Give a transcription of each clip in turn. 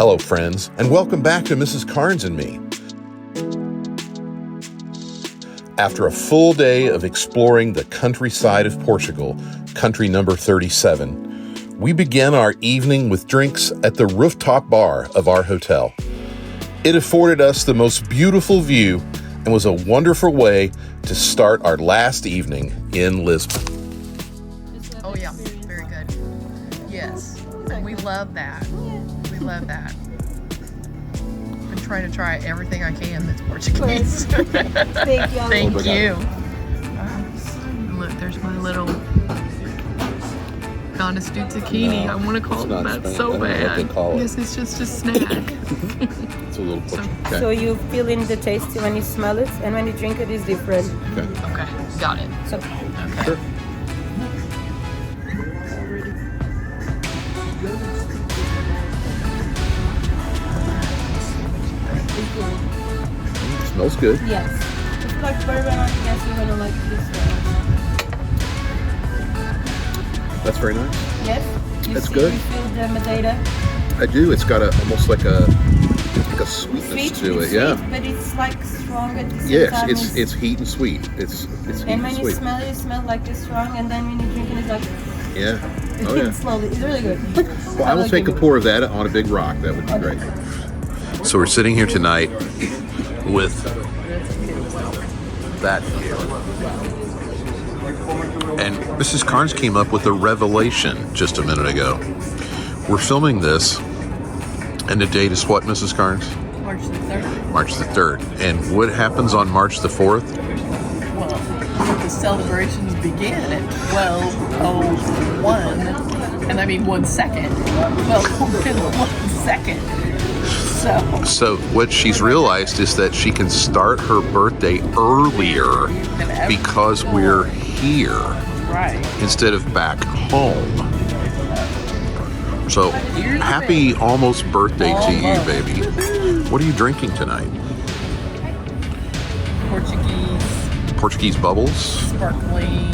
Hello, friends, and welcome back to Mrs. Carnes and Me. After a full day of exploring the countryside of Portugal, country number 37, we began our evening with drinks at the rooftop bar of our hotel. It afforded us the most beautiful view and was a wonderful way to start our last evening in Lisbon. Oh yeah, very good. Yes, and we love that. We love that. I'm trying to try everything I can that's Portuguese. Thank you. Thank you. Look, there's my little Gondastu zucchini. I want to call it that so bad. Yes, it's just a snack. It's a little Portuguese. So you feel in the taste when you smell it, and when you drink it is different. Okay, got it. So, Okay. Sure. Smells good. yes. It's like bourbon, I guess you're gonna like this one. That's very nice. Yes? That's good. You feel the Madeira? I do. It's got almost like a sweetness Sweet, to it. it's Yeah. sweet, but it's like strong at the same Yes, time. it's heat and sweet. It's heat And when and you sweet. smell it, it smells like it's strong, and then when you drink it, it's like Yeah. Oh yeah. slowly. It's really good. Well, I will take a pour of that on a big rock. That would be great. So we're sitting here tonight with that view. And Mrs. Carnes came up with a revelation just a minute ago. We're filming this, and the date is what, Mrs. Carnes? March the 3rd. March the 3rd. And what happens on March the 4th? Well, the celebrations begin at 12:01, and I mean 1 second. Well, 1 second. So what she's realized is that she can start her birthday earlier because we're here Right. instead of back home. So happy almost birthday to you, baby. What are you drinking tonight? Portuguese bubbles? Sparkling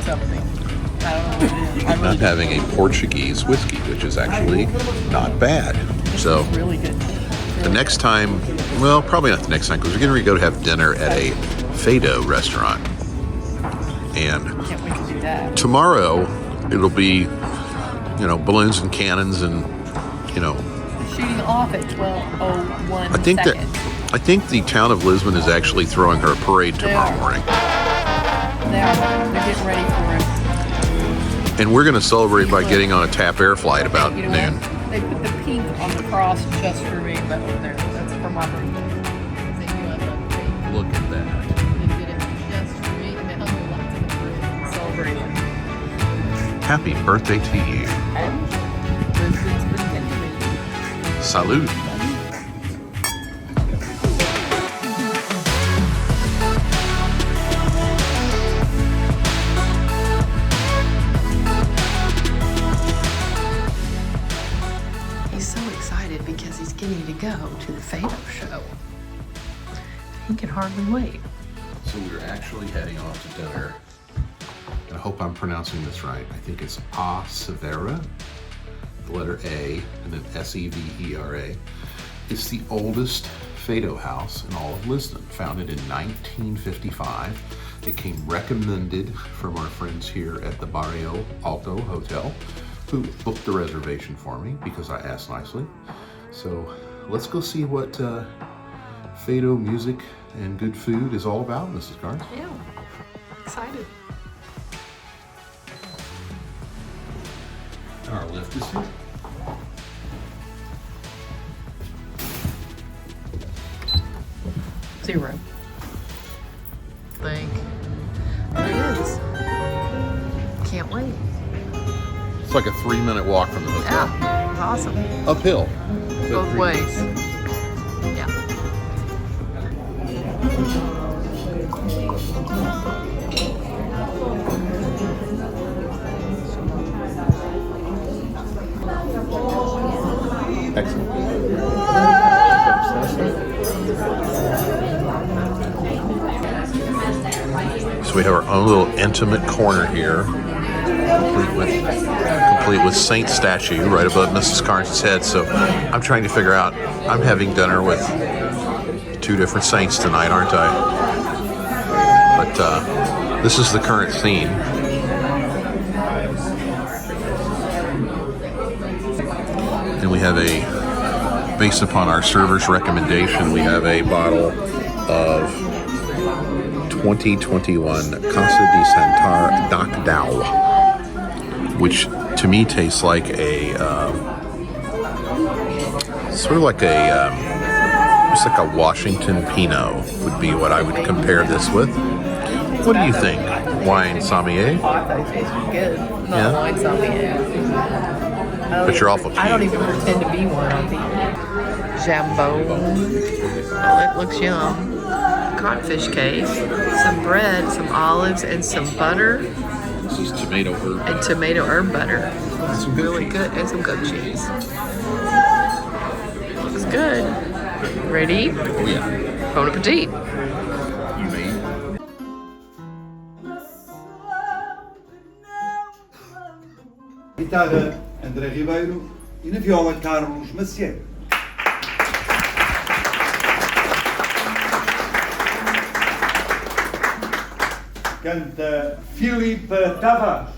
something. I don't know what it is. I I'm really having a Portuguese whiskey, which is actually not bad. So It's really good. the next time, well, probably not the next time, because we're getting ready to go to have dinner at a Fado restaurant. And Can't wait to do that. tomorrow it'll be, balloons and cannons and, Shooting off at 12:01 I think second. I think the town of Lisbon is actually throwing her a parade tomorrow morning. They're getting ready for it. And we're going to celebrate by getting on a TAP Air flight about You know noon. what? They put the pink on the cross just for me, but there, that's for my birthday. They do have that pink. Look at that. They did it just for me, and they hung the lights in the room and celebrated. Happy birthday to you. Lisbon's been good to me. Salud. He's so excited because he's getting to go to the Fado show. He can hardly wait. So we're actually heading off to dinner. And I hope I'm pronouncing this right. I think it's A Severa, the letter A, and then Severa. It's the oldest Fado house in all of Lisbon, founded in 1955. It came recommended from our friends here at the Bairro Alto Hotel, who booked the reservation for me because I asked nicely. So let's go see what Fado music and good food is all about, Mrs. Carnes. Yeah, excited. Our lift is here. Zero. Think. There it is. Can't wait. It's like a 3-minute walk from the hotel. Yeah, it's awesome. Uphill. Both ways. Yeah. Excellent. So we have our own little intimate corner here. complete with Saint statue right above Mrs. Carnes' head. So I'm trying to figure out, I'm having dinner with two different saints tonight, aren't I? But this is the current scene. And we have based upon our server's recommendation, we have a bottle of 2021 Casa de Santar Doc Dow, which to me tastes like sort of like just like a Washington Pinot would be what I would compare this with. What do you think? Wine sommelier? I thought it tasted good. Not wine sommelier. But you're awful cute. I don't even pretend to be one of these. Jambon. Oh, it looks yum. Codfish cake, some bread, some olives, and some butter. This is tomato herb. And tomato herb butter. Looks Some good really cheese. good. And some goat cheese. Looks good. Ready? Oh yeah. Bon appetit. You may. Guitarra André Ribeiro e na viola Carlos Maciel. Canta Filipe Tavares.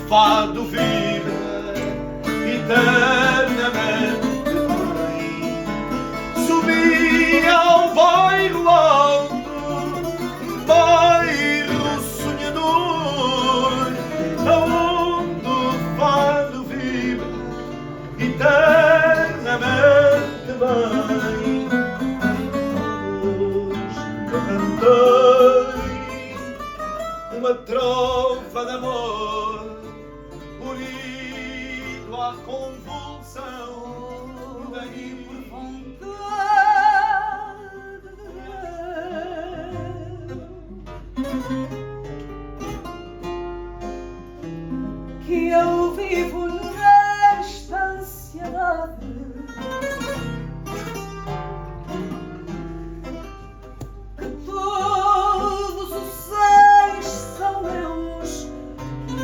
Fado vive eternamente bem. Subi ao bairro alto, bairro sonhador, aonde o fado vive eternamente bem. Hoje cantei uma trofa de amor, unido à convulsão da livre vontade de Deus, que eu vivo nesta ansiedade, que todos os seis são meus, que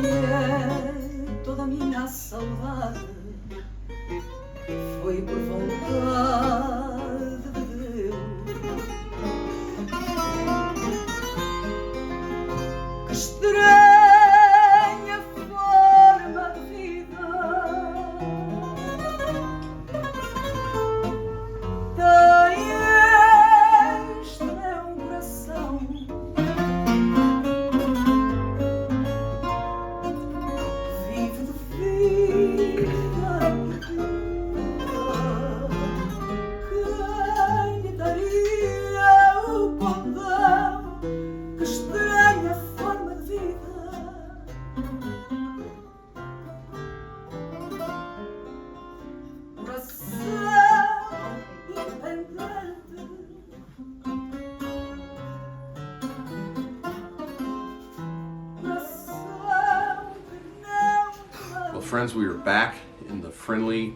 toda a minha saudade foi por vontade de Deus. Que estranha forma de vida tem este meu coração. Vive de vida quem lhe daria o condão? Que estranha forma de vida. Coração independente. Well, friends, we are back in the friendly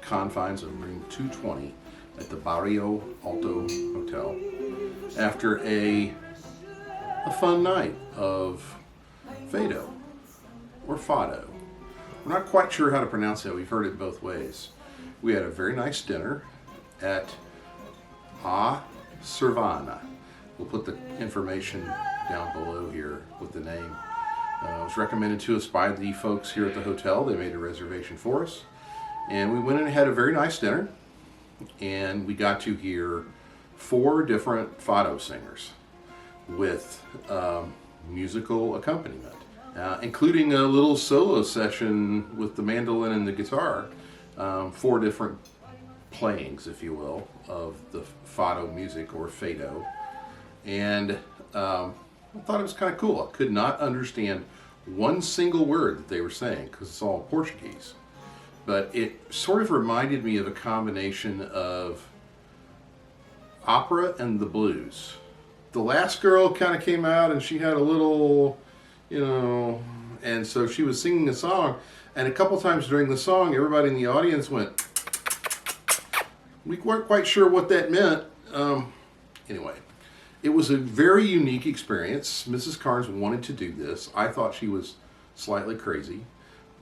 confines of room 220 at the Bairro Alto Hotel after a fun night of Fado or Fado. We're not quite sure how to pronounce it. We've heard it both ways. We had a very nice dinner at A Severa. We'll put the information down below here with the name. It was recommended to us by the folks here at the hotel. They made a reservation for us. And we went and had a very nice dinner. And we got to hear 4 different Fado singers with musical accompaniment, including a little solo session with the mandolin and the guitar. 4 different playings, if you will, of the Fado music, or Fado. And I thought it was kind of cool. I could not understand one single word that they were saying because it's all Portuguese. But it sort of reminded me of a combination of opera and the blues. The last girl kind of came out and she had a little, and so she was singing a song, and a couple times during the song, everybody in the audience went, we weren't quite sure what that meant. Anyway, it was a very unique experience. Mrs. Carnes wanted to do this. I thought she was slightly crazy,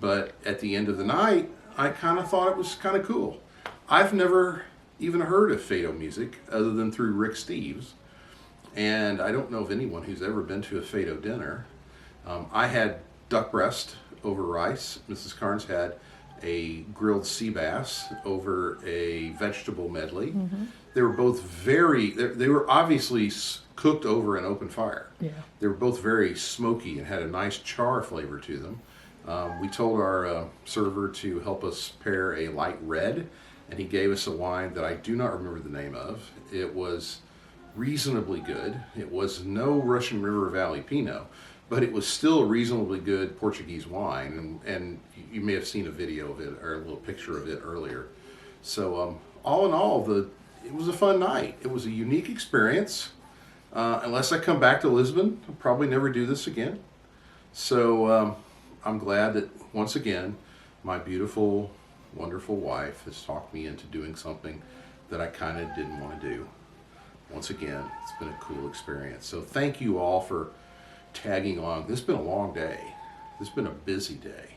but at the end of the night, I kind of thought it was kind of cool. I've never even heard of Fado music other than through Rick Steves, and I don't know of anyone who's ever been to a Fado dinner. I had duck breast over rice. Mrs. Carnes had a grilled sea bass over a vegetable medley. Mm-hmm. They were both they were obviously cooked over an open fire. Yeah. They were both very smoky and had a nice char flavor to them. We told our server to help us pair a light red, and he gave us a wine that I do not remember the name of. It was reasonably good. It was no Russian River Valley Pinot, but it was still a reasonably good Portuguese wine, and you may have seen a video of it or a little picture of it earlier. So all in all, it was a fun night. It was a unique experience. Unless I come back to Lisbon, I'll probably never do this again. So I'm glad that once again, my beautiful, wonderful wife has talked me into doing something that I kind of didn't want to do. Once again, it's been a cool experience. So thank you all for tagging along. This has been a long day. This has been a busy day,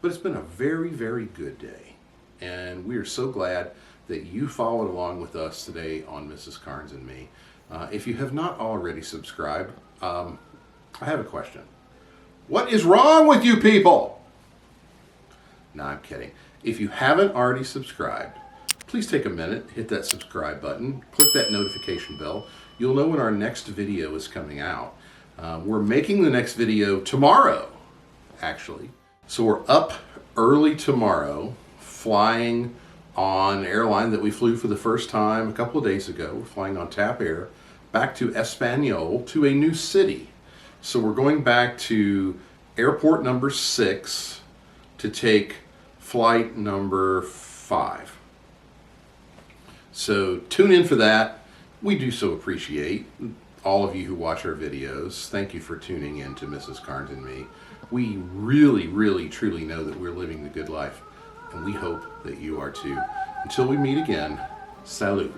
but it's been a very, very good day. And we are so glad that you followed along with us today on Mrs. Carnes and Me. If you have not already subscribed, I have a question. What is wrong with you people? No, I'm kidding. If you haven't already subscribed, please take a minute, hit that subscribe button, click that notification bell. You'll know when our next video is coming out. We're making the next video tomorrow, actually. So we're up early tomorrow, flying on an airline that we flew for the first time a couple of days ago. We're flying on TAP Air back to Espanol, to a new city. So we're going back to airport number 6 to take flight number 5. So tune in for that. We do so appreciate all of you who watch our videos. Thank you for tuning in to Mrs. Carnes and Me. We really, really, truly know that we're living the good life, and we hope that you are too. Until we meet again, salud.